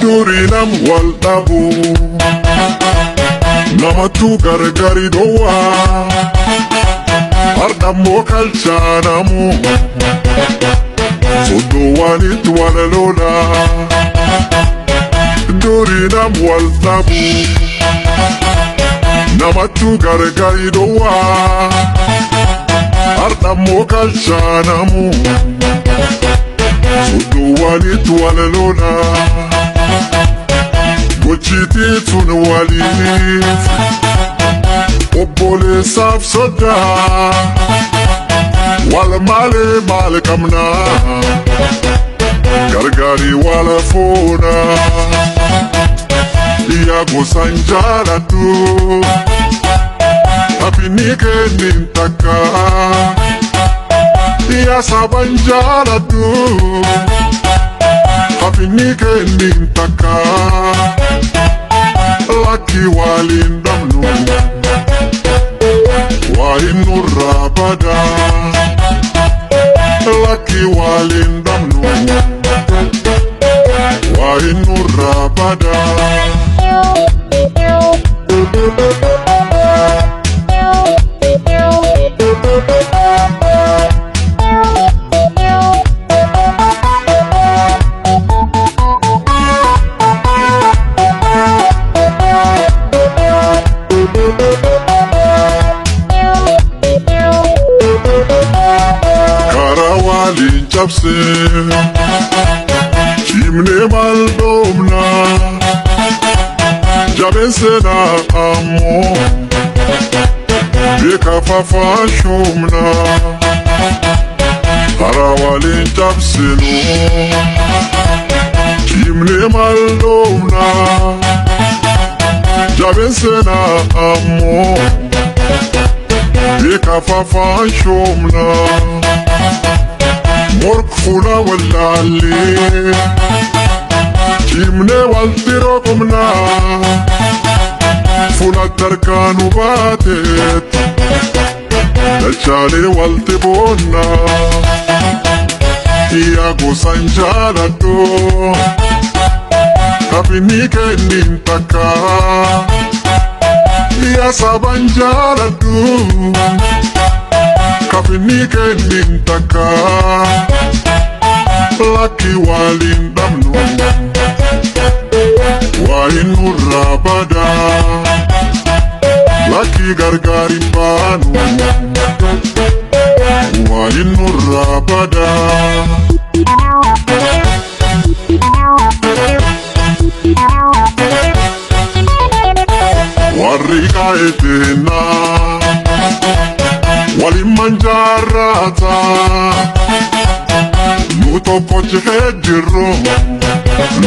Durinam wal dhabu namatu gargari dowa ardammo kalchanamu Sodowani wal lola Durinam wal dhabu namatu gargari dowa ardammo kalchanamu Sodowani wal lola Gochiti tun walif Obole saf soda Wal male male kamna Gargari wala fona Iya go sanjala tu Apinike nintaka Iya sabanjala tu Apinike nintaka Laki walindamnu Wa inu rabada Laki walindamnu Wa inu rabada Karawali chapse Chimne maldomna Jabensena amo Beka fafa shomna Karawali chapse no Chimne maldomna Jabensena amo Beka fafa shomna Mork fula wallali Chimne waltiro kumna Fula tarkanu batet Dachale walti bonna Iya go sanjala to Kapinike nintaka Iya sabanjala to Kapinike nintaka Laki walindamnu Wa inu rabada Laki gargarimbanu Wa inu rabada Warrika etena Walimanjarata Nuto poche hediro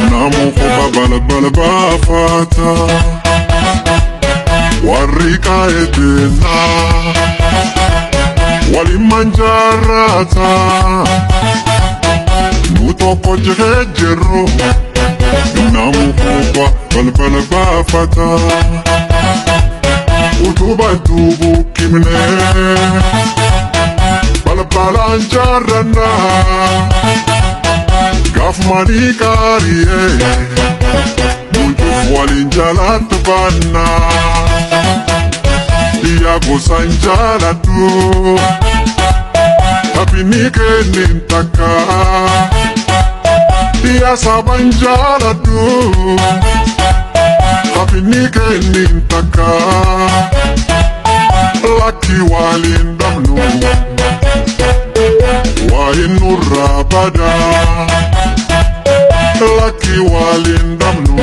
Namu koba bala bafata Warrika etena Walimanjarata Nuto poche hediro Namu koba bala bafata Utuba tubu kimne Bala jarana Gaf mani kariye Mujuf walinjalat banna Iya go sanjalatu Apinike nintaka Iya sabanjalatu Apinike nintaka Laki walindamnu Wa inu rabada Laki walindamnu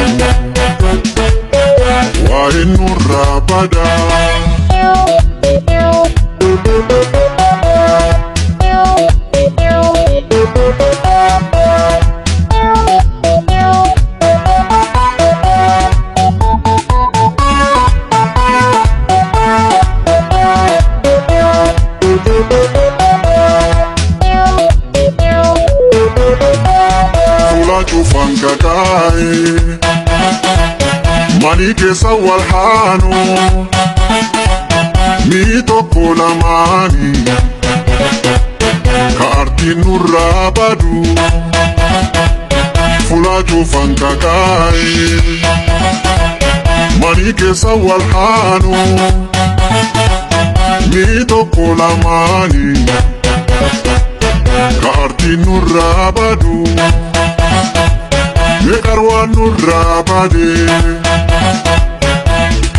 Wa inu rabada Fankakai Manike sawal hanu Mito kolamani Ka arti nurabadu fulaatu fankakaa'e manii keessa wal haanu ni tokko lamaani ka artiin nurraa badu meeqarwaan nurraa bade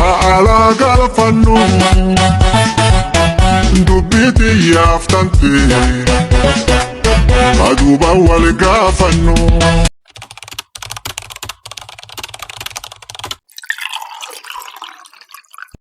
haala galfannu dubbiti yaaftante aduuba wal gaafannu.